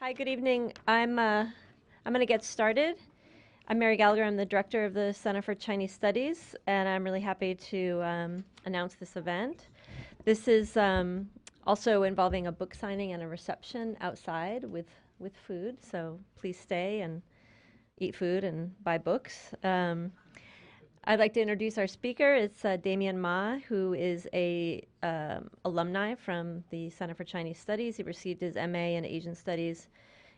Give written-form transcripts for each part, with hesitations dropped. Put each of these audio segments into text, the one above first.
Hi, good evening. I'm going to get started. I'm Mary Gallagher. I'm the director of the Center for Chinese Studies, and I'm really happy to announce this event. This is also involving a book signing and a reception outside with food, so please stay and eat food and buy books. I'd like to introduce our speaker. It's Damien Ma, who is a alumni from the Center for Chinese Studies. He received his MA in Asian Studies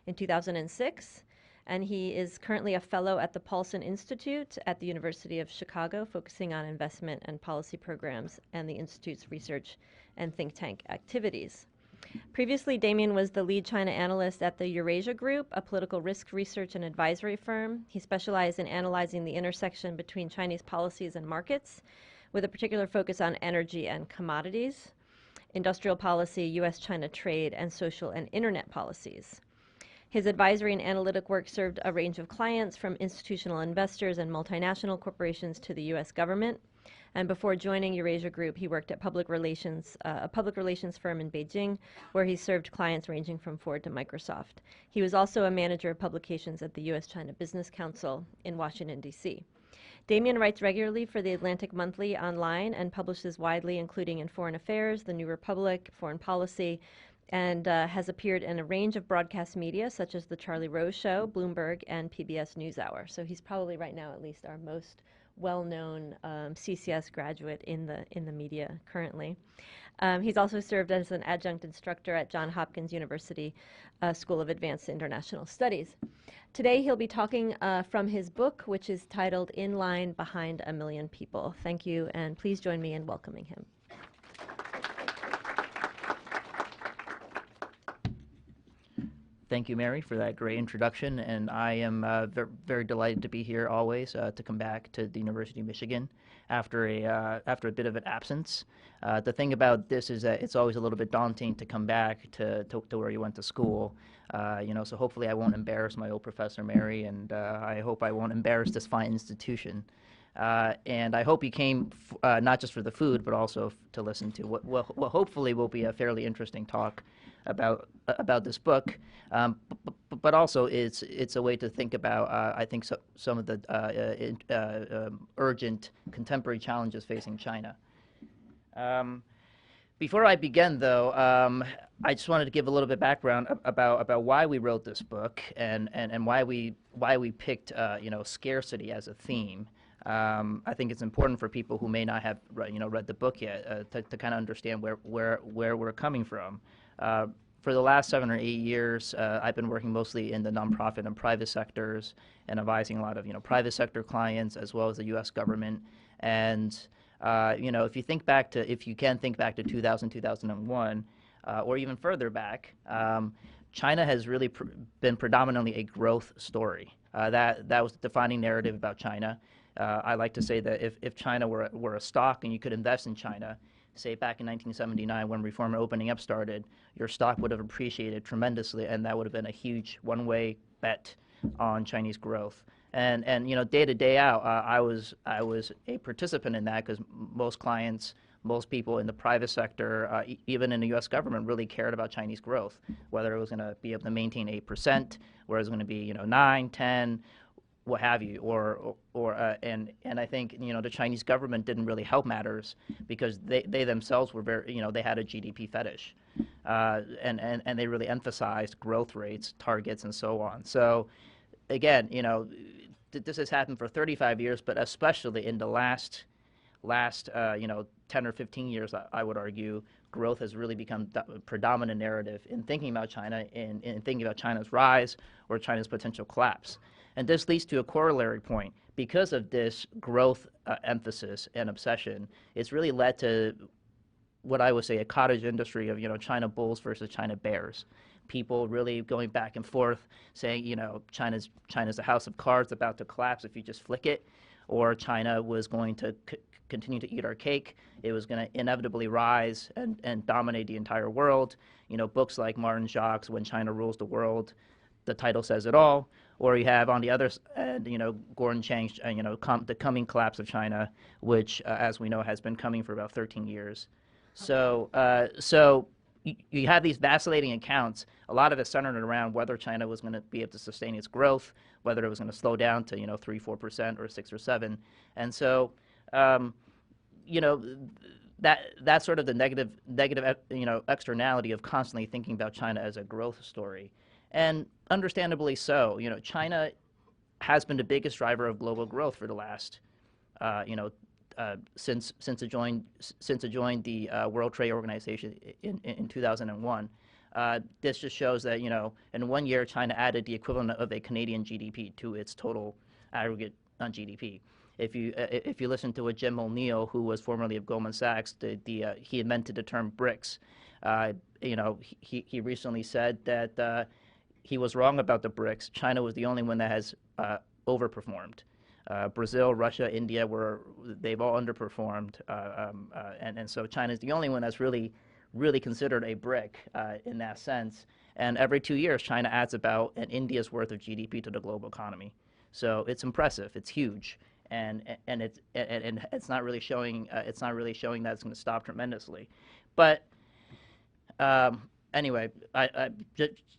in 2006, and he is currently a fellow at the Paulson Institute at the University of Chicago, focusing on investment and policy programs and the Institute's research and think tank activities. Previously, Damien was the lead China analyst at the Eurasia Group, a political risk research and advisory firm. He specialized in analyzing the intersection between Chinese policies and markets, with a particular focus on energy and commodities, industrial policy, U.S.-China trade, and social and internet policies. His advisory and analytic work served a range of clients, from institutional investors and multinational corporations to the U.S. government. And before joining Eurasia Group, he worked at a public relations firm in Beijing, where he served clients ranging from Ford to Microsoft. He was also a manager of publications at the U.S.-China Business Council in Washington, D.C. Damien writes regularly for the Atlantic Monthly online and publishes widely, including in Foreign Affairs, The New Republic, Foreign Policy, and has appeared in a range of broadcast media, such as The Charlie Rose Show, Bloomberg, and PBS NewsHour. So he's probably right now at least our most well-known CCS graduate in the media currently. He's also served as an adjunct instructor at Johns Hopkins University School of Advanced International Studies. Today he'll be talking from his book, which is titled In Line Behind a Million People. Thank you, and please join me in welcoming him. Thank you, Mary, for that great introduction, and I am very delighted to be here always to come back to the University of Michigan after a bit of an absence. The thing about this is that it's always a little bit daunting to come back to where you went to school, so hopefully I won't embarrass my old professor, Mary, and I hope I won't embarrass this fine institution. And I hope you came not just for the food, but also to listen to what hopefully will be a fairly interesting talk about this book, but also it's a way to think about I think some of the urgent contemporary challenges facing China. Before I begin, though, I just wanted to give a little bit of background about why we wrote this book and why we picked scarcity as a theme. I think it's important for people who may not have read the book yet to kind of understand where we're coming from. For the last 7 or 8 years, I've been working mostly in the nonprofit and private sectors and advising a lot of private sector clients as well as the U.S. government. And if you can think back to 2000, 2001, or even further back, China has really been predominantly a growth story. That was the defining narrative about China. I like to say that if China were a stock and you could invest in China, say back in 1979 when reform and opening up started, your stock would have appreciated tremendously, and that would have been a huge one-way bet on Chinese growth. And day to day out, I was a participant in that because most clients, most people in the private sector, even in the U.S. government, really cared about Chinese growth, whether it was going to be able to maintain 8%, whether it was going to be 9, 10, what have you, and I think the Chinese government didn't really help matters because they themselves were very they had a GDP fetish, and they really emphasized growth rates, targets, and so on. So again, this has happened for 35 years, but especially in the last 10 or 15 years, I would argue, growth has really become the predominant narrative in thinking about China, in thinking about China's rise or China's potential collapse. And this leads to a corollary point. Because of this growth emphasis and obsession, it's really led to what I would say a cottage industry of China bulls versus China bears. People really going back and forth saying China's a house of cards about to collapse if you just flick it, or China was going to continue to eat our cake. It was going to inevitably rise and dominate the entire world. Books like Martin Jacques' When China Rules the World, the title says it all. Or you have on the other end, Gordon Chang's, the coming collapse of China, which, as we know, has been coming for about 13 years. So you have these vacillating accounts. A lot of it centered around whether China was going to be able to sustain its growth, whether it was going to slow down to 3-4% or 6 or 7, and so um, you know that's sort of the negative externality of constantly thinking about China as a growth story, and understandably so. China has been the biggest driver of global growth for the last since it joined the World Trade Organization in 2001. This just shows that in 1 year China added the equivalent of a Canadian GDP to its total aggregate on GDP. If you listen to a Jim O'Neill, who was formerly of Goldman Sachs, he invented the term BRICS. He recently said that he was wrong about the BRICS. China was the only one that has overperformed. Brazil, Russia, India they've all underperformed, and so China is the only one that's really considered a BRIC in that sense. And every 2 years, China adds about an India's worth of GDP to the global economy. So it's impressive. It's huge, and it's not really showing. It's not really showing that it's going to stop tremendously, but. Anyway,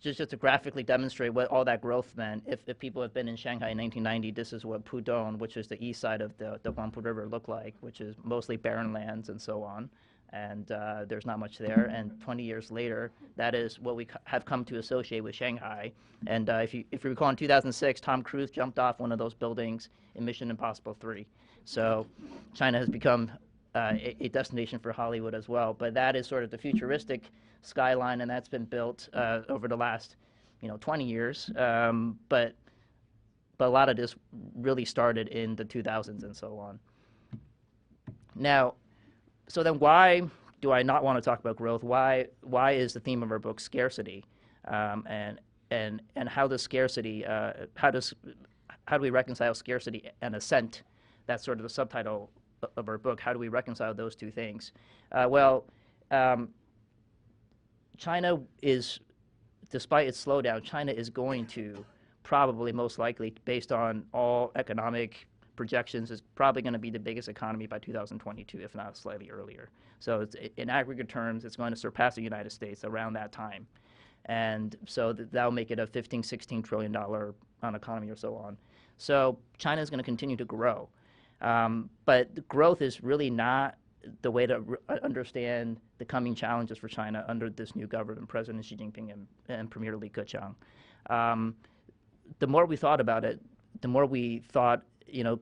just to graphically demonstrate what all that growth meant, if people have been in Shanghai in 1990, this is what Pudong, which is the east side of the Huangpu River, looked like, which is mostly barren lands and so on. And there's not much there. And 20 years later, that is what we have come to associate with Shanghai. And if you recall, in 2006, Tom Cruise jumped off one of those buildings in Mission Impossible 3. So China has become a destination for Hollywood as well. But that is sort of the futuristic skyline, and that's been built over the last 20 years. But a lot of this really started in the 2000s and so on. Now, so then why do I not want to talk about growth? Why is the theme of our book scarcity? And how does scarcity, how do we reconcile scarcity and Ascent? That's sort of the subtitle of our book. How do we reconcile those two things? China is, despite its slowdown, China is going to probably, most likely, based on all economic projections, is probably going to be the biggest economy by 2022, if not slightly earlier. So in aggregate terms, it's going to surpass the United States around that time. And so that'll make it a $15-16 trillion economy or so on. So China is going to continue to grow. But the growth is really not the way to understand the coming challenges for China under this new government, President Xi Jinping and Premier Li Keqiang. The more we thought about it, the more we thought,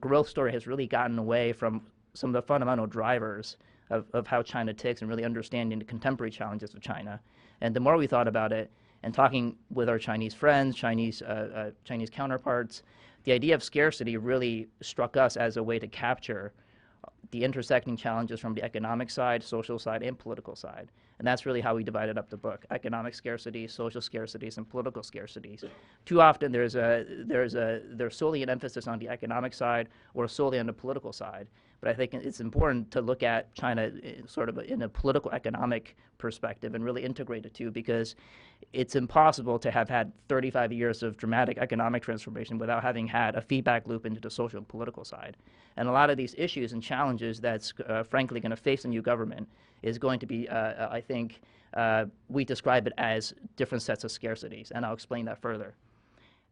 growth story has really gotten away from some of the fundamental drivers of how China ticks and really understanding the contemporary challenges of China. And the more we thought about it and talking with our Chinese friends, Chinese counterparts, the idea of scarcity really struck us as a way to capture the intersecting challenges from the economic side, social side, and political side. And that's really how we divided up the book: economic scarcity, social scarcities, and political scarcities. Too often there's solely an emphasis on the economic side or solely on the political side. But I think it's important to look at China sort of in a political economic perspective and really integrate the two, because it's impossible to have had 35 years of dramatic economic transformation without having had a feedback loop into the social and political side. And a lot of these issues and challenges that's frankly going to face the new government is going to be, I think, we describe it as different sets of scarcities, and I'll explain that further.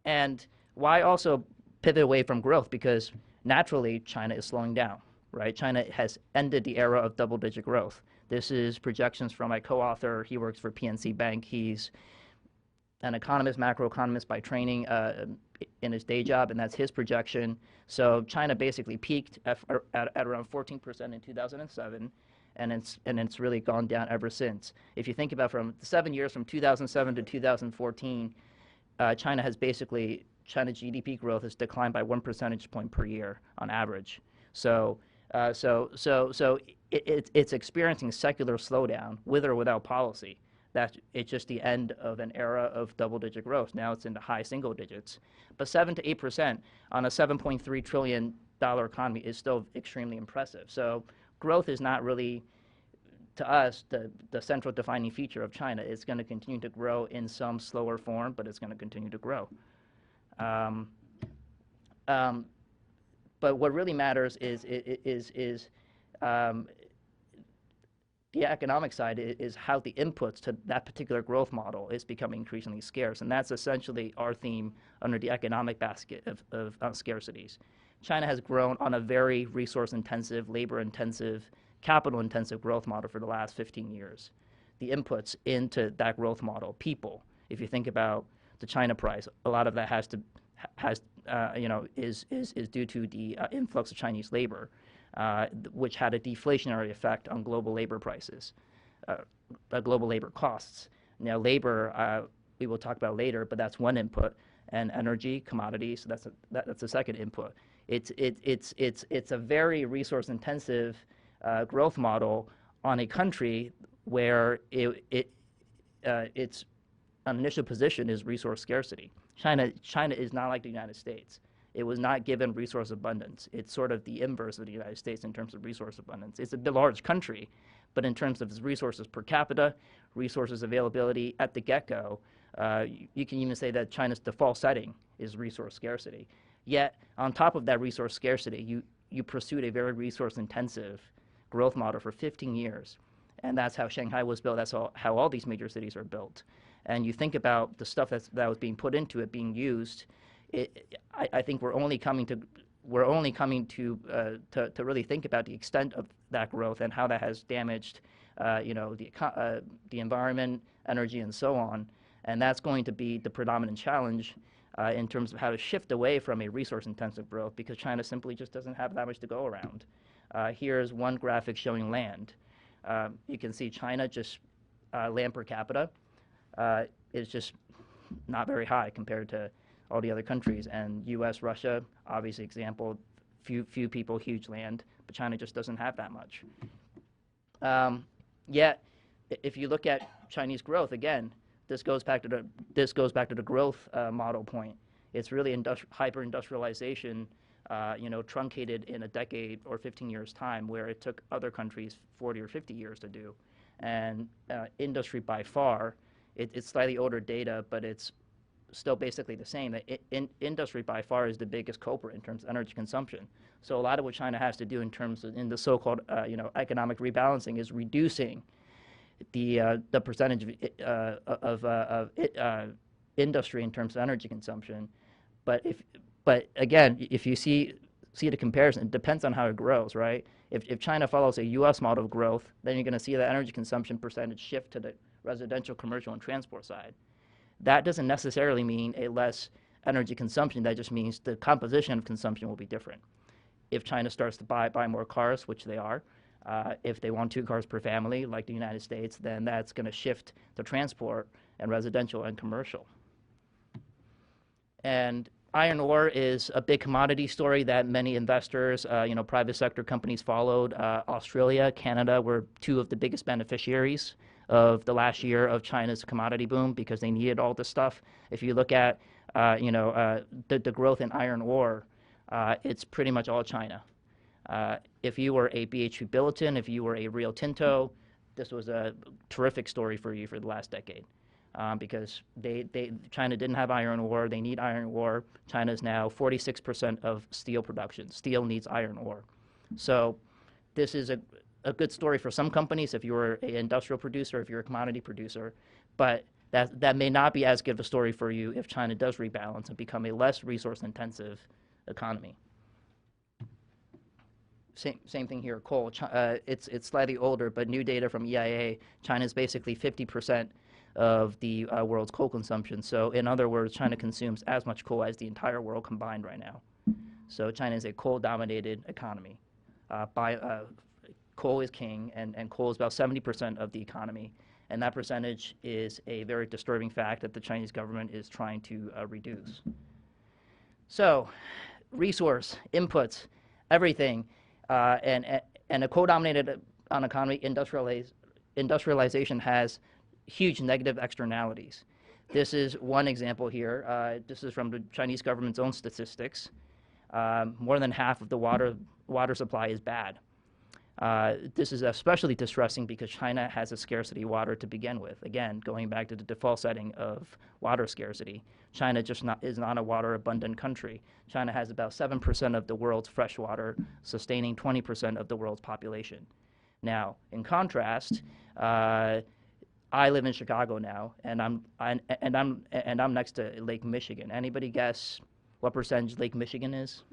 And why also pivot away from growth? Because naturally, China is slowing down, right? China has ended the era of double-digit growth. This is projections from my co-author. He works for PNC Bank. He's an economist, macroeconomist by training in his day job, and that's his projection. So China basically peaked at around 14% in 2007, and it's really gone down ever since. If you think about from 7 years from 2007 to 2014, China's GDP growth has declined by 1 percentage point per year on average. So it's experiencing secular slowdown with or without policy. It's just the end of an era of double-digit growth. Now it's in the high single digits. But 7 to 8% on a $7.3 trillion economy is still extremely impressive. So growth is not really, to us, the central defining feature of China. It's going to continue to grow in some slower form, but it's going to continue to grow. But what really matters is the economic side is how the inputs to that particular growth model is becoming increasingly scarce. And that's essentially our theme under the economic basket of scarcities. China has grown on a very resource intensive, labor intensive, capital intensive growth model for the last 15 years. The inputs into that growth model, people, if you think about the China price, a lot of that is due to the influx of Chinese labor, which had a deflationary effect on global labor prices, global labor costs. Now, labor, we will talk about later, but that's one input, and energy, commodities, that's a second input. It's a very resource-intensive growth model on a country where its initial position is resource scarcity. China is not like the United States. It was not given resource abundance. It's sort of the inverse of the United States in terms of resource abundance. It's a large country, but in terms of its resources per capita, resources availability at the get-go, you can even say that China's default setting is resource scarcity. Yet, on top of that resource scarcity, you pursued a very resource-intensive growth model for 15 years. And that's how Shanghai was built. That's how all these major cities are built. And you think about the stuff that was being put into it, being used. I think we're only coming to really think about the extent of that growth and how that has damaged, the environment, energy, and so on. And that's going to be the predominant challenge in terms of how to shift away from a resource-intensive growth, because China simply just doesn't have that much to go around. Here's one graphic showing land. You can see China, just land per capita, is just not very high compared to all the other countries. And U.S., Russia, obviously example, few people, huge land, but China just doesn't have that much. Yet, if you look at Chinese growth, again, this goes back to the growth model point. It's really hyper-industrialization, truncated in a decade or 15 years' time, where it took other countries 40 or 50 years to do. And industry by far, it's slightly older data, but it's still basically the same. Industry by far is the biggest culprit in terms of energy consumption. So a lot of what China has to do in terms of the so-called economic rebalancing is reducing the percentage of industry in terms of energy consumption. But again, if you see the comparison, it depends on how it grows, right? If China follows a U.S. model of growth, then you're going to see the energy consumption percentage shift to the residential, commercial, and transport side. That doesn't necessarily mean a less energy consumption. That just means the composition of consumption will be different. If China starts to buy more cars, which they are, if they want 2 cars per family, like the United States, then that's going to shift to transport and residential and commercial. And iron ore is a big commodity story that many investors, private sector companies followed. Australia, Canada were 2 of the biggest beneficiaries of the last year of China's commodity boom because they needed all this stuff. If you look at, the growth in iron ore, it's pretty much all China. If you were a BHP Billiton, if you were a Rio Tinto, this was a terrific story for you for the last decade. Because China didn't have iron ore, they need iron ore. China is now 46% of steel production. Steel needs iron ore. So this is a good story for some companies if you're an industrial producer, if you're a commodity producer, but that may not be as good of a story for you if China does rebalance and become a less resource-intensive economy. Same thing here, coal. It's slightly older, but new data from EIA, China is basically 50% of the world's coal consumption. So in other words, China consumes as much coal as the entire world combined right now. So China is a coal-dominated economy. Coal is king, and coal is about 70% of the economy. And that percentage is a very disturbing fact that the Chinese government is trying to reduce. So resource, inputs, everything, and a coal-dominated economy, industrialization has huge negative externalities. This is one example here. This is from the Chinese government's own statistics. More than half of the water supply is bad. This is especially distressing because China has a scarcity of water to begin with. Again, going back to the default setting of water scarcity, China is not a water-abundant country. China has about 7% of the world's fresh water, sustaining 20% of the world's population. Now, in contrast, I live in Chicago now, and I'm next to Lake Michigan. Anybody guess what percentage Lake Michigan is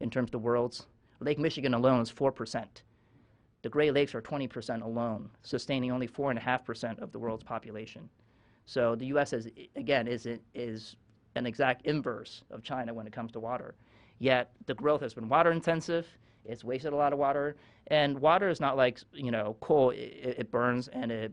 in terms of worlds? Lake Michigan alone is 4%. The Great Lakes are 20% alone, sustaining only 4.5% of the world's population. So the U.S. is an exact inverse of China when it comes to water. Yet the growth has been water intensive. It's wasted a lot of water, and water is not like coal. It burns and it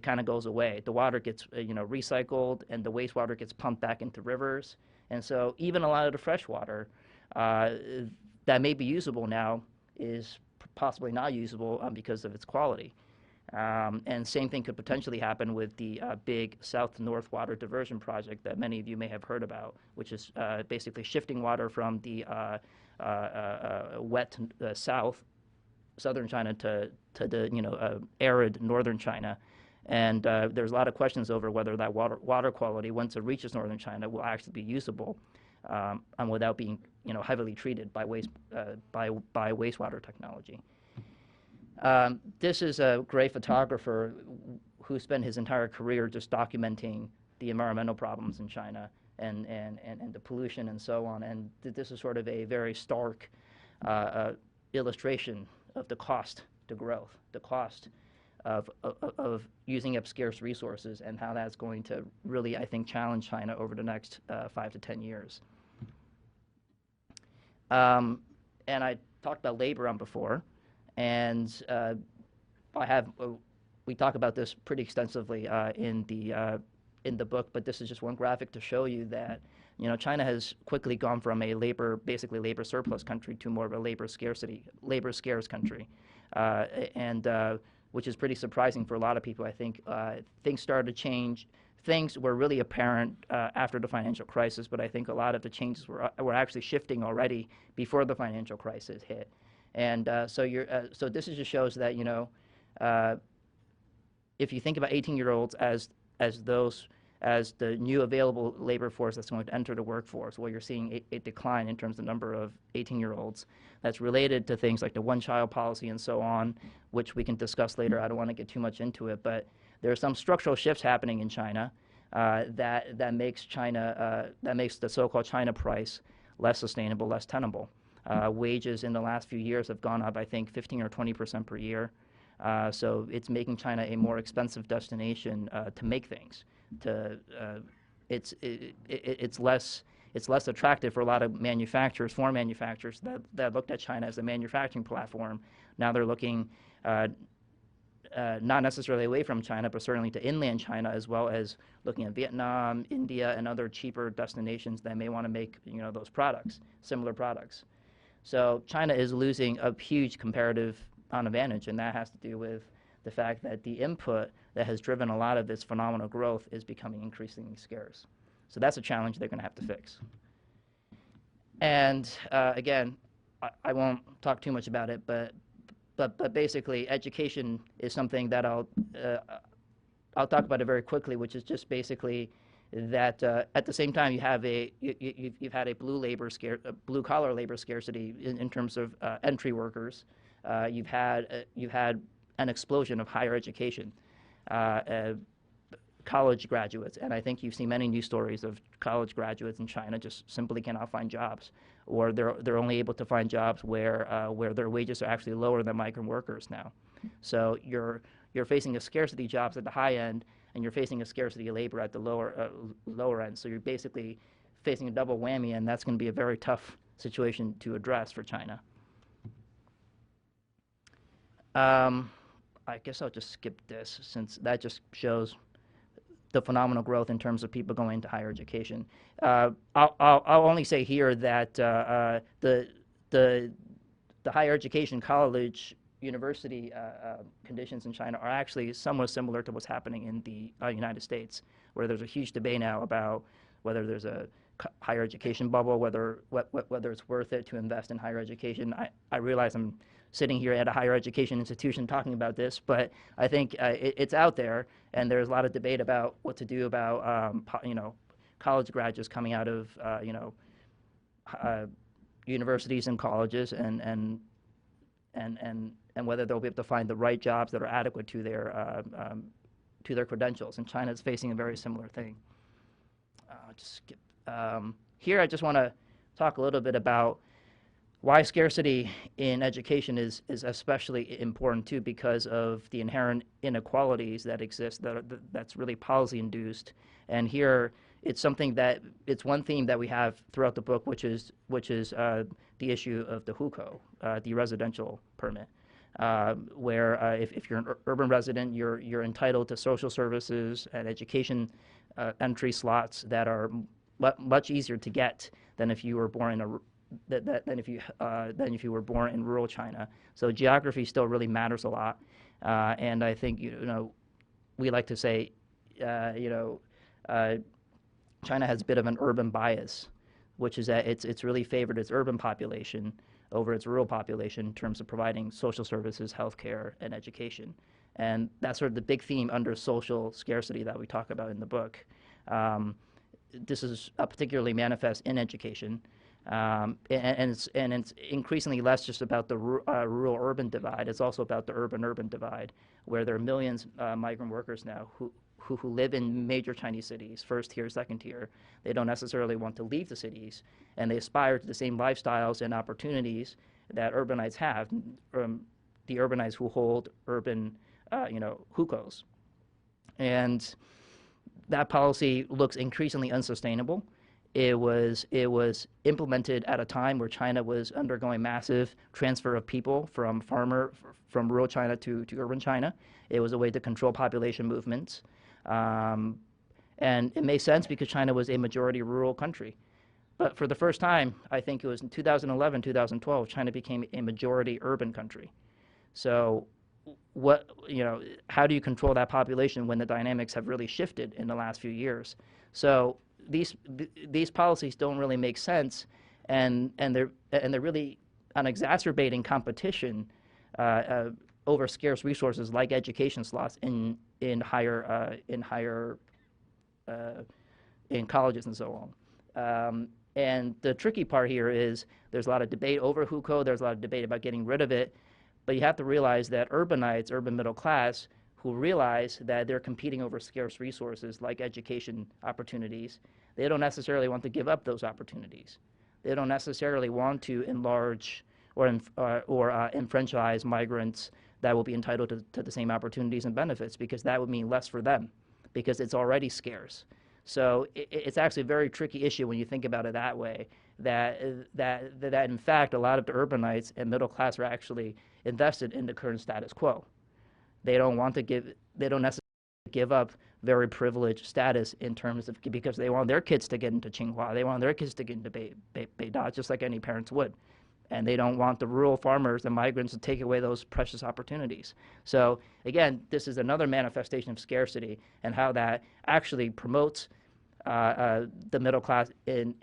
kind of goes away. The water gets recycled, and the wastewater gets pumped back into rivers. And so even a lot of the fresh water that may be usable now is possibly not usable because of its quality. And same thing could potentially happen with the big south-to-north water diversion project that many of you may have heard about, which is basically shifting water from the wet southern China to the arid northern China. And there's a lot of questions over whether that water quality, once it reaches northern China, will actually be usable and without being heavily treated by wastewater technology. This is a great photographer who spent his entire career just documenting the environmental problems in China and the pollution and so on. And this is sort of a very stark illustration of the cost to growth, the cost of using up scarce resources, and how that's going to really, I think, challenge China over the next 5 to 10 years. And I talked about labor on before, and we talk about this pretty extensively in the book, but this is just one graphic to show you that China has quickly gone from a basically labor surplus country to more of a labor scarce country, and which is pretty surprising for a lot of people. I think things started to change. Things were really apparent after the financial crisis, but I think a lot of the changes were actually shifting already before the financial crisis hit. And so this just shows that if you think about 18-year-olds as the new available labor force that's going to enter the workforce, well, you're seeing a decline in terms of the number of 18-year-olds. That's related to things like the one-child policy and so on, which we can discuss later. I don't want to get too much into it, but there are some structural shifts happening in China that makes the so-called China price less sustainable, less tenable. Wages in the last few years have gone up, I think, 15 or 20% per year. So it's making China a more expensive destination to make things. It's less attractive for a lot of foreign manufacturers that looked at China as a manufacturing platform. Now they're looking not necessarily away from China, but certainly to inland China, as well as looking at Vietnam, India, and other cheaper destinations that may want to make those products, similar products. So China is losing a huge comparative advantage, and that has to do with the fact that the input that has driven a lot of this phenomenal growth is becoming increasingly scarce. So that's a challenge they're going to have to fix. And again, I won't talk too much about it, but basically, education is something that I'll talk about it very quickly, which is just basically that at the same time you've had a blue collar labor scarcity in terms of entry workers. You've had an explosion of higher education, college graduates, and I think you've seen many news stories of college graduates in China just simply cannot find jobs, or they're only able to find jobs where their wages are actually lower than migrant workers now. So you're facing a scarcity of jobs at the high end, and you're facing a scarcity of labor at the lower end. So you're basically facing a double whammy, and that's going to be a very tough situation to address for China. I guess I'll just skip this, since that just shows the phenomenal growth in terms of people going into higher education. I'll only say here that the higher education, college, university conditions in China are actually somewhat similar to what's happening in the United States, where there's a huge debate now about whether there's a higher education bubble, whether it's worth it to invest in higher education. I realize I'm sitting here at a higher education institution talking about this, but I think it's out there, and there's a lot of debate about what to do about college graduates coming out of universities and colleges, and and whether they'll be able to find the right jobs that are adequate to their credentials. And China is facing a very similar thing. Just skip. Here, I just want to talk a little bit about why scarcity in education is especially important too, because of the inherent inequalities that exist that's really policy induced. And here it's one theme that we have throughout the book, which is the issue of the hukou, the residential permit, where if you're an urban resident, you're entitled to social services and education entry slots that are much easier to get than if you were born in than if you were born in rural China. So geography still really matters a lot, and I think we like to say China has a bit of an urban bias, which is that it's really favored its urban population over its rural population in terms of providing social services, healthcare, and education. And that's sort of the big theme under social scarcity that we talk about in the book. This is particularly manifest in education. And it's increasingly less just about the rural-urban divide. It's also about the urban-urban divide, where there are millions of migrant workers now who live in major Chinese cities, first tier, second tier. They don't necessarily want to leave the cities, and they aspire to the same lifestyles and opportunities that urbanites have, the urbanites who hold urban, hukou. And that policy looks increasingly unsustainable. It was implemented at a time where China was undergoing massive transfer of people from rural China to urban China. It was a way to control population movements. And it made sense because China was a majority rural country. But for the first time, I think it was in 2011, 2012, China became a majority urban country. So how do you control that population when the dynamics have really shifted in the last few years? So these policies don't really make sense, and they're really exacerbating competition over scarce resources like education slots in colleges and so on. And the tricky part here is there's a lot of debate over hukou. There's a lot of debate about getting rid of it, but you have to realize that urbanites, urban middle class, who realize that they're competing over scarce resources like education opportunities, they don't necessarily want to give up those opportunities. They don't necessarily want to enlarge or enfranchise migrants that will be entitled to the same opportunities and benefits, because that would mean less for them, because it's already scarce. So it's actually a very tricky issue when you think about it that way, that in fact a lot of the urbanites and middle class are actually invested in the current status quo. They don't necessarily give up very privileged status in terms of, because they want their kids to get into Tsinghua, they want their kids to get into Beida, just like any parents would. And they don't want the rural farmers and migrants to take away those precious opportunities. So again, this is another manifestation of scarcity and how that actually promotes the middle class in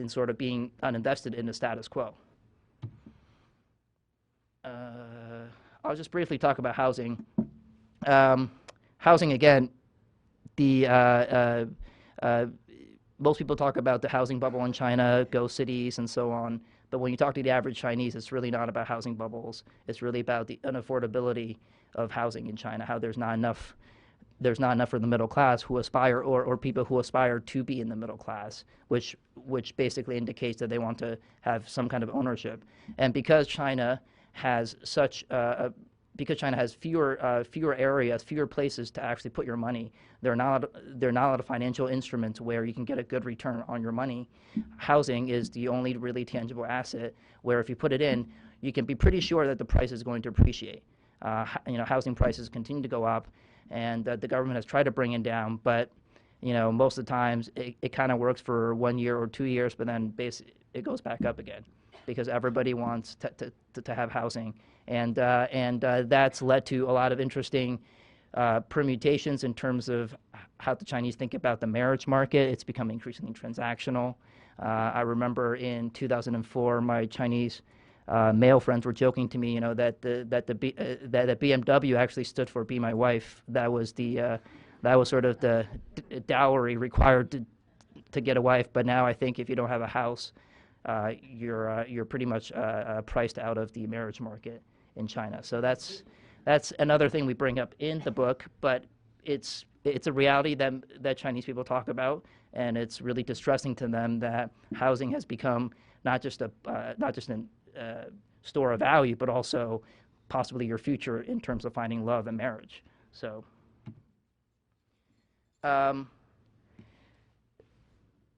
sort of being uninvested in the status quo. I'll just briefly talk about housing. Housing, again, most people talk about the housing bubble in China, ghost cities, and so on. But when you talk to the average Chinese, it's really not about housing bubbles. It's really about the unaffordability of housing in China, how there's not enough for the middle class who aspire, or people who aspire to be in the middle class, which basically indicates that they want to have some kind of ownership. And because China has fewer areas, fewer places to actually put your money, there are not a lot of financial instruments where you can get a good return on your money. Housing is the only really tangible asset where if you put it in, you can be pretty sure that the price is going to appreciate. Housing prices continue to go up, and the government has tried to bring it down, but most of the times it kind of works for 1 year or 2 years, but then it goes back up again because everybody wants to have housing. And that's led to a lot of interesting permutations in terms of how the Chinese think about the marriage market. It's become increasingly transactional. I remember in 2004, my Chinese male friends were joking to me, that BMW actually stood for "Be My Wife." That was sort of the dowry required to get a wife. But now I think if you don't have a house, you're pretty much priced out of the marriage market. in China. So that's another thing we bring up in the book, but it's a reality that Chinese people talk about, and it's really distressing to them that housing has become not just a store of value, but also possibly your future in terms of finding love and marriage. So.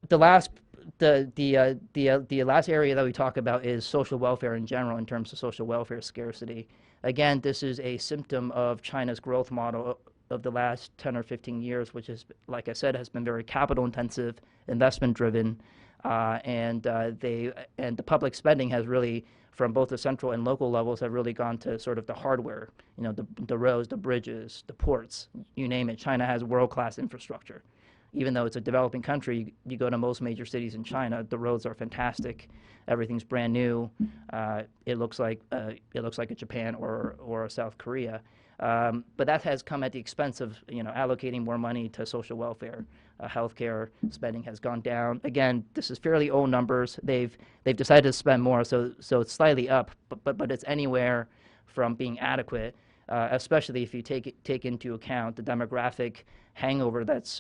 The last the last area that we talk about is social welfare in general in terms of social welfare scarcity. Again, this is a symptom of China's growth model of the last 10 or 15 years, which is, like I said, has been very capital intensive, investment driven, and the public spending has really, from both the central and local levels, have really gone to sort of the hardware, the roads, the bridges, the ports, you name it. China has world-class infrastructure. Even though it's a developing country, you go to most major cities in China, the roads are fantastic. Everything's brand new. It looks like a Japan or a South Korea. But that has come at the expense of allocating more money to social welfare. Healthcare spending has gone down. Again, this is fairly old numbers. They've decided to spend more, so it's slightly up, but it's anywhere from being adequate, especially if you take into account the demographic hangover that's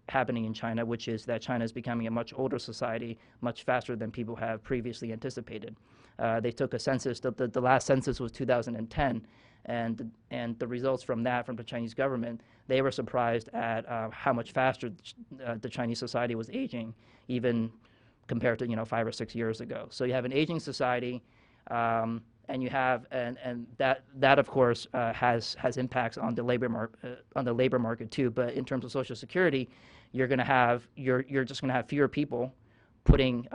happening in China, which is that China is becoming a much older society much faster than people have previously anticipated. They took a census. The last census was 2010. And the results from the Chinese government, they were surprised at how much faster the Chinese society was aging, even compared to 5 or 6 years ago. So you have an aging society, and you have and that of course has impacts on the labor market too. But in terms of Social Security, you're just going to have fewer people putting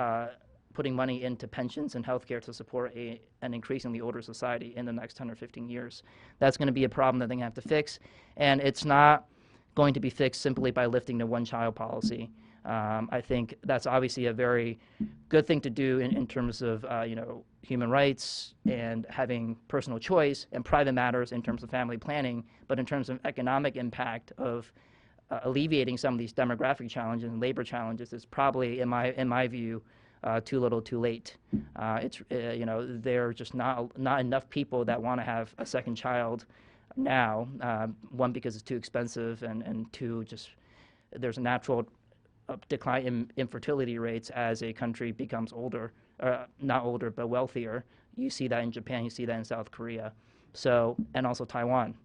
money into pensions and healthcare to support an increasingly older society in the next 10 or 15 years. That's going to be a problem that they're going to have to fix, and it's not going to be fixed simply by lifting the one-child policy. I think that's obviously a very good thing to do in terms of human rights and having personal choice and private matters in terms of family planning, but in terms of economic impact of alleviating some of these demographic challenges and labor challenges, is probably, in my view, too little, too late. There are just not enough people that want to have a second child now. One, because it's too expensive, and two, just there's a natural decline in fertility rates as a country becomes older, not older, but wealthier. You see that in Japan, you see that in South Korea. So, and also Taiwan.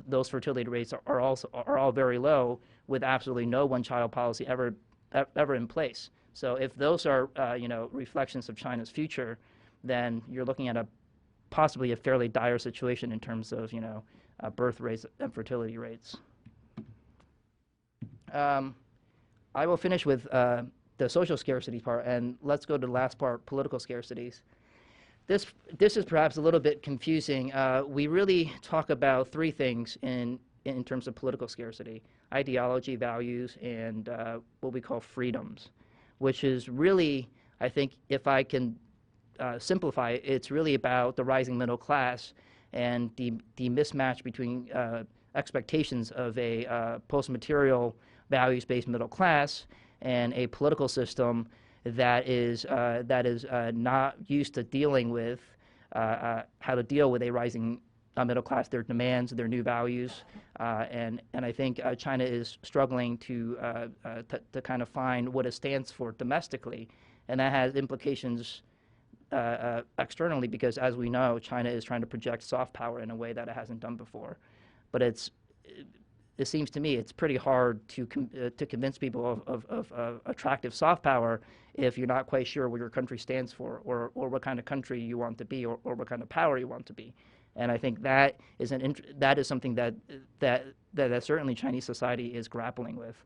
Those fertility rates are all very low, with absolutely no one-child policy ever in place. So if those are reflections of China's future, then you're looking at possibly a fairly dire situation in terms of birth rates and fertility rates. I will finish with the social scarcity part, and let's go to the last part, political scarcities. This is perhaps a little bit confusing. We really talk about three things in terms of political scarcity: ideology, values, and what we call freedoms, which is really, I think, if I can simplify it, it's really about the rising middle class and the mismatch between expectations of a post-material values-based middle class and a political system that is not used to dealing with how to deal with a rising middle class, their demands, their new values, and I think China is struggling to kind of find what it stands for domestically, and that has implications externally, because as we know, China is trying to project soft power in a way that it hasn't done before. But it seems to me it's pretty hard to convince people of attractive soft power if you're not quite sure what your country stands for, or what kind of country you want to be, or what kind of power you want to be. And I think that is something that certainly Chinese society is grappling with.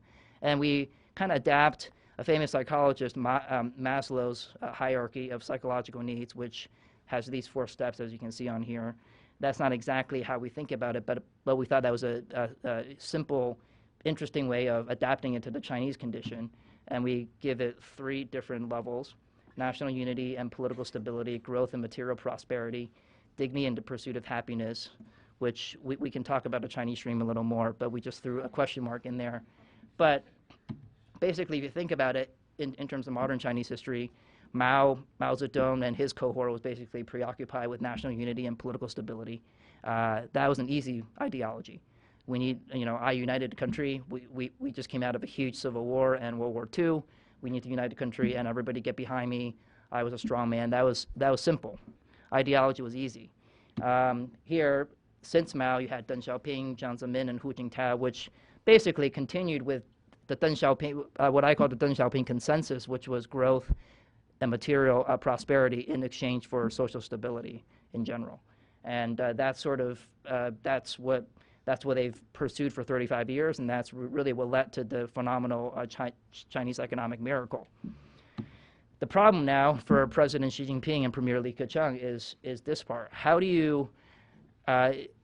And we kind of adapt a famous psychologist, Maslow's hierarchy of psychological needs, which has these 4 steps, as you can see on here. That's not exactly how we think about it, but we thought that was a simple, interesting way of adapting it to the Chinese condition. And we give it 3 different levels: national unity and political stability, growth and material prosperity, dignity and the pursuit of happiness, which we can talk about the Chinese dream a little more, but we just threw a question mark in there. But basically, if you think about it in terms of modern Chinese history, Mao Zedong and his cohort was basically preoccupied with national unity and political stability. That was an easy ideology. We need, a united country. We just came out of a huge civil war and World War II. We need to unite the country, and everybody get behind me. I was a strong man. That was simple. Ideology was easy. Here, since Mao, you had Deng Xiaoping, Jiang Zemin, and Hu Jintao, which basically continued with the Deng Xiaoping, what I call the Deng Xiaoping consensus, which was growth and material prosperity in exchange for social stability in general. And that's what they've pursued for 35 years, and that's really what led to the phenomenal Chinese economic miracle. The problem now for President Xi Jinping and Premier Li Keqiang is this part. How do you?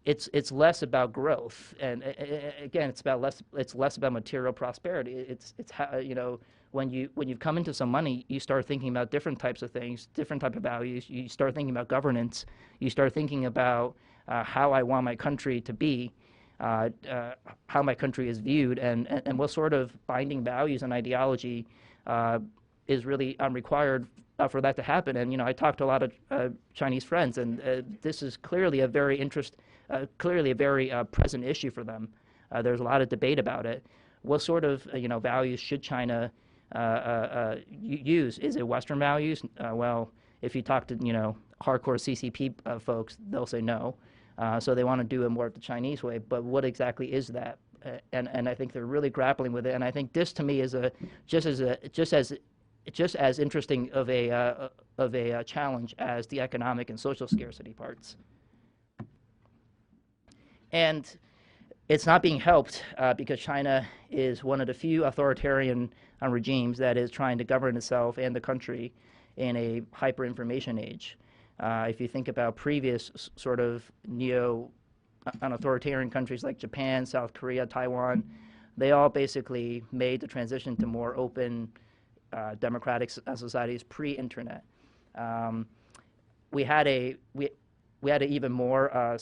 It's less about growth, and again, it's less about material prosperity. It's how, when you've come into some money, you start thinking about different types of things, different type of values. You start thinking about governance. You start thinking about how I want my country to be, how my country is viewed, and what sort of binding values and ideology is really required for that to happen. And I talked to a lot of Chinese friends, and this is clearly a very present issue for them. There's a lot of debate about it. What sort of values should China use? Is it Western values? Well, if you talk to hardcore CCP folks, they'll say no. So they want to do it more the Chinese way. But what exactly is that? And I think they're really grappling with it. And I think this, to me, is just as interesting of a challenge as the economic and social scarcity parts. And it's not being helped because China is one of the few authoritarian regimes that is trying to govern itself and the country in a hyper-information age. If you think about previous sort of neo-authoritarian countries like Japan, South Korea, Taiwan, they all basically made the transition to more open, democratic societies pre-internet. We had an even more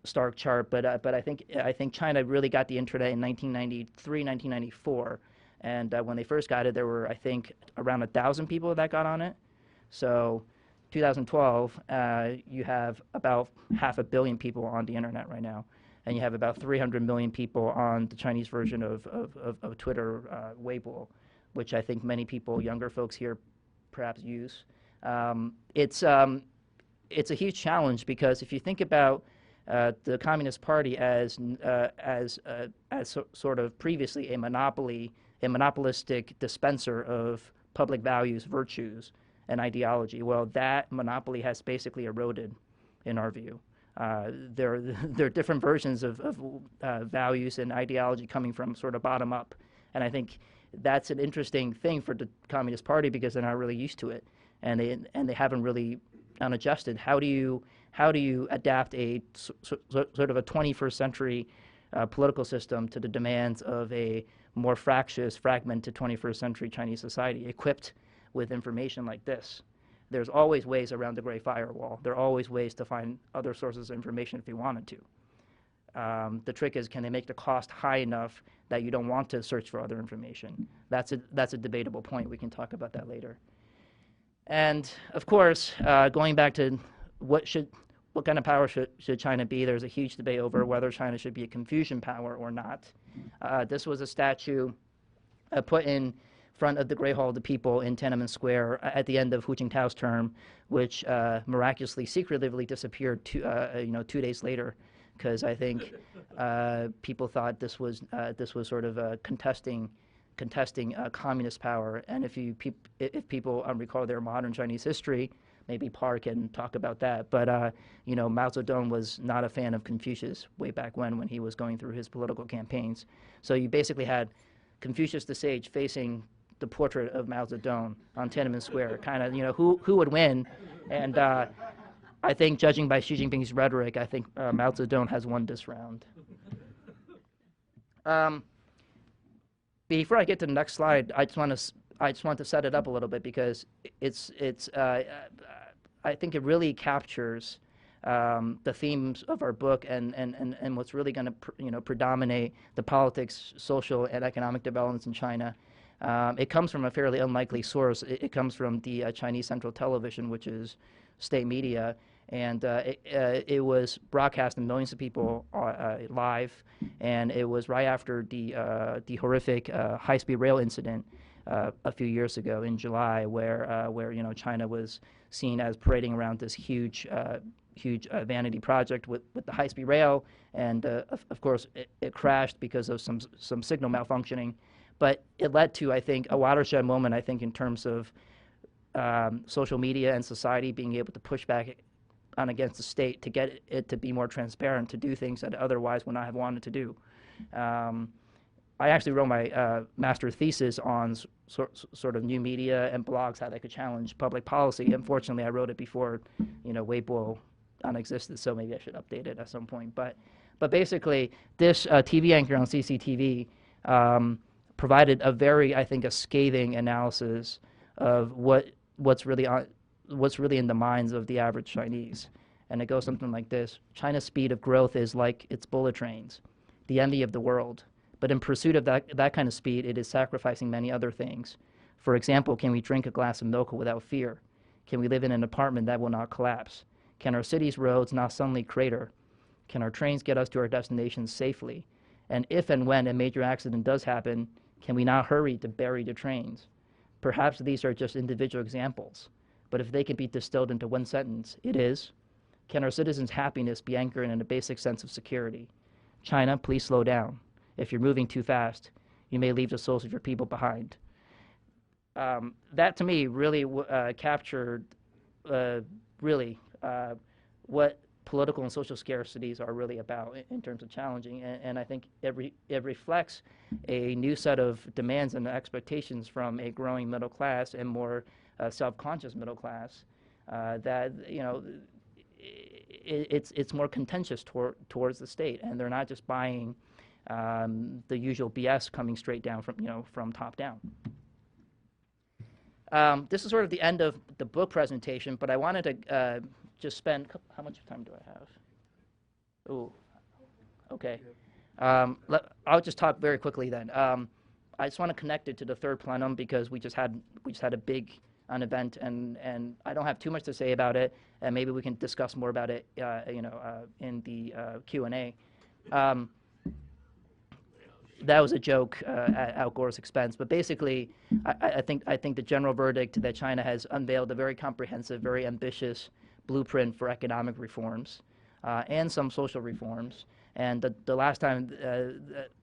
stark chart, but I think China really got the internet in 1993, 1994, and when they first got it, there were, I think, around 1,000 people that got on it. So 2012, you have about 500 million people on the internet right now, and you have about 300 million people on the Chinese version of Twitter, Weibo, which I think many people, younger folks here, perhaps use. It's a huge challenge because if you think about the Communist Party as sort of previously a monopolistic dispenser of public values, virtues, and ideology, well, that monopoly has basically eroded, in our view. There are different versions of values and ideology coming from sort of bottom up, and I think that's an interesting thing for the Communist Party because they're not really used to it, and they haven't really adjusted. How do you adapt a sort of a 21st century political system to the demands of a more fractious, fragmented 21st century Chinese society equipped with information like this? There's always ways around the Great Firewall. There are always ways to find other sources of information if you wanted to. The trick is, can they make the cost high enough that you don't want to search for other information? That's a debatable point. We can talk about that later. And of course, going back to what kind of power should China be, there's a huge debate over whether China should be a Confucian power or not. This was a statue put in front of the Great Hall of the People in Tiananmen Square at the end of Hu Jintao's term, which miraculously, secretively disappeared 2 days later, because I think people thought this was sort of contesting communist power. And if people recall their modern Chinese history, maybe Parr can talk about that. But Mao Zedong was not a fan of Confucius way back when he was going through his political campaigns. So you basically had Confucius the sage facing the portrait of Mao Zedong on Tiananmen Square, kind of who would win. And I think, judging by Xi Jinping's rhetoric, I think Mao Zedong has won this round. Before I get to the next slide, I just want to set it up a little bit because I think it really captures the themes of our book and what's really going to predominate the politics, social, and economic developments in China. It comes from a fairly unlikely source. It comes from the Chinese Central Television, which is state media, and it was broadcast to millions of people live, and it was right after the horrific high-speed rail incident a few years ago in July, where China was seen as parading around this huge vanity project with the high-speed rail, and of course it crashed because of some signal malfunctioning. But it led to, I think, a watershed moment, I think, in terms of social media and society being able to push back on against the state to get it to be more transparent, to do things that it otherwise would not have wanted to do. I actually wrote my master's thesis on sort of new media and blogs, how they could challenge public policy. Unfortunately, I wrote it before, Weibo existed, so maybe I should update it at some point. But basically, this TV anchor on CCTV provided a very, I think, a scathing analysis of what's really in the minds of the average Chinese. And it goes something like this: China's speed of growth is like its bullet trains, the envy of the world. But in pursuit of that kind of speed, it is sacrificing many other things. For example, can we drink a glass of milk without fear? Can we live in an apartment that will not collapse? Can our cities' roads not suddenly crater? Can our trains get us to our destinations safely? And if and when a major accident does happen, can we not hurry to bury the trains? Perhaps these are just individual examples, but if they can be distilled into one sentence, it is: can our citizens' happiness be anchored in a basic sense of security? China, please slow down. If you're moving too fast, you may leave the souls of your people behind. That, to me, really captured what political and social scarcities are really about in terms of challenging. And I think it reflects a new set of demands and expectations from a growing middle class and more self-conscious middle class that, it's more contentious towards the state, and they're not just buying the usual BS coming straight down from top down. This is sort of the end of the book presentation, but I wanted to just spend, how much time do I have? Ooh, okay. I'll just talk very quickly then. I just want to connect it to the third plenum because we just had a big event, and I don't have too much to say about it, and maybe we can discuss more about it, in the Q&A. That was a joke at Al Gore's expense, but basically, I think the general verdict that China has unveiled a very comprehensive, very ambitious blueprint for economic reforms and some social reforms. And the last time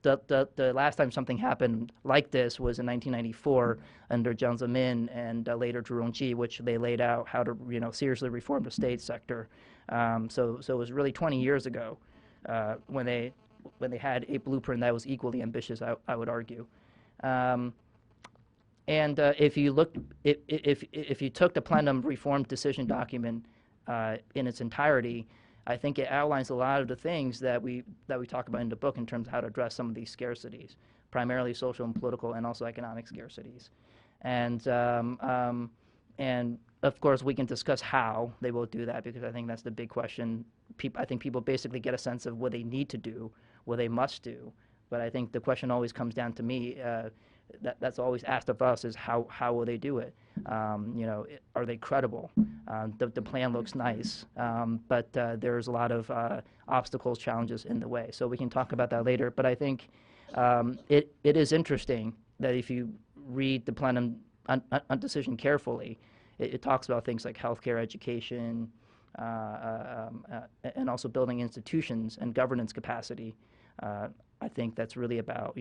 the last time something happened like this was in 1994 under Jiang Zemin and later Zhu Rongji, which they laid out how to seriously reform the state sector. So it was really 20 years ago when they had a blueprint that was equally ambitious, I would argue. And if you took the plenum reform decision document in its entirety, I think it outlines a lot of the things that we talk about in the book in terms of how to address some of these scarcities, primarily social and political, and also economic scarcities. And of course, we can discuss how they will do that, because I think that's the big question. I think people basically get a sense of what they need to do, what they must do. But I think the question always comes down to me, that's always asked of us, is how will they do it? Are they credible? The plan looks nice, but there's a lot of obstacles, challenges in the way. So we can talk about that later. But I think it is interesting that if you read the plenum decision carefully, it talks about things like healthcare, education, and also building institutions and governance capacity. I think that's really about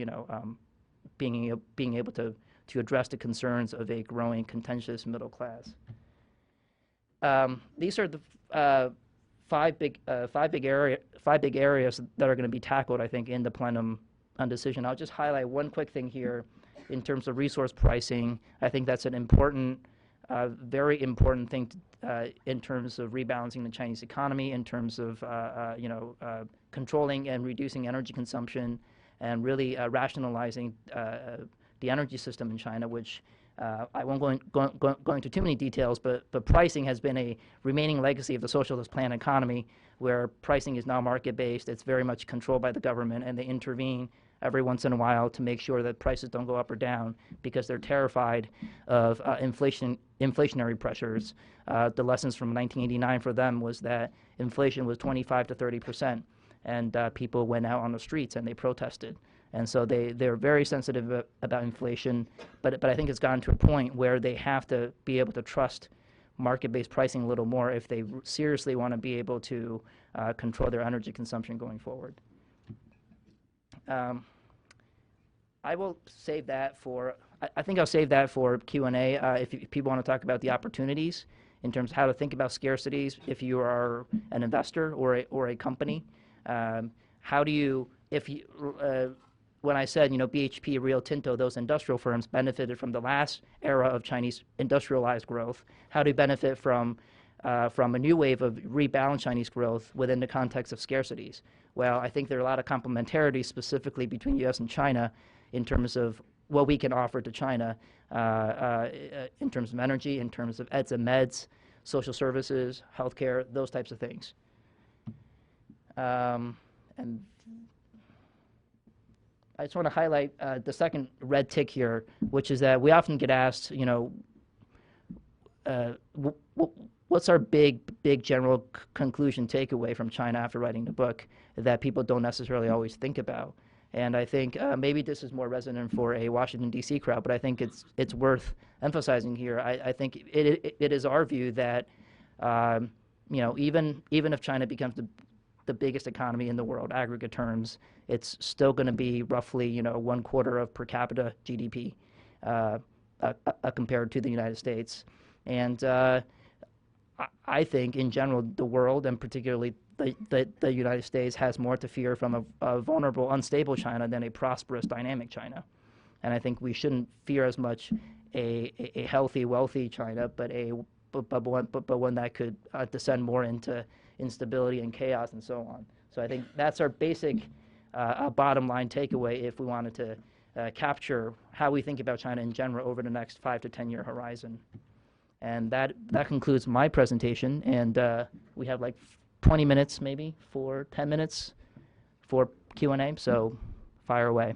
being able to address the concerns of a growing contentious middle class. These are the five big areas that are going to be tackled, I think, in the plenum decision. I'll just highlight one quick thing here in terms of resource pricing. I think that's an important, very important thing in terms of rebalancing the Chinese economy, in terms of controlling and reducing energy consumption, and really rationalizing the energy system in China, which I won't go into too many details, but pricing has been a remaining legacy of the socialist plan economy, where pricing is now market-based. It's very much controlled by the government, and they intervene every once in a while to make sure that prices don't go up or down because they're terrified of inflationary pressures. The lessons from 1989 for them was that inflation was 25 to 30%, and people went out on the streets and they protested. And so they're very sensitive about inflation, but I think it's gotten to a point where they have to be able to trust market-based pricing a little more if they seriously want to be able to control their energy consumption going forward. I will save that for, I think I'll save that for Q&A if people want to talk about the opportunities in terms of how to think about scarcities if you are an investor or a company. How do you, if you, when I said, BHP, Rio Tinto, those industrial firms benefited from the last era of Chinese industrialized growth, how do you benefit from a new wave of rebalanced Chinese growth within the context of scarcities? Well, I think there are a lot of complementarities specifically between U.S. and China in terms of what we can offer to China in terms of energy, in terms of eds and meds, social services, healthcare, those types of things. And I just want to highlight the second red tick here, which is that we often get asked, what's our big general conclusion takeaway from China after writing the book that people don't necessarily always think about? And I think maybe this is more resonant for a Washington, D.C. crowd, but I think it's worth emphasizing here. I think it is our view that, even if China becomes the biggest economy in the world, aggregate terms, it's still going to be roughly, 1/4 of per capita GDP compared to the United States. And I think, in general, the world, and particularly the United States, has more to fear from a vulnerable, unstable China than a prosperous, dynamic China. And I think we shouldn't fear as much a healthy, wealthy China, but one that could descend more into instability and chaos and so on. So I think that's our basic bottom line takeaway if we wanted to capture how we think about China in general over the next 5 to 10 year horizon. And that concludes my presentation, and we have like 20 minutes maybe for 10 minutes for Q&A, so fire away.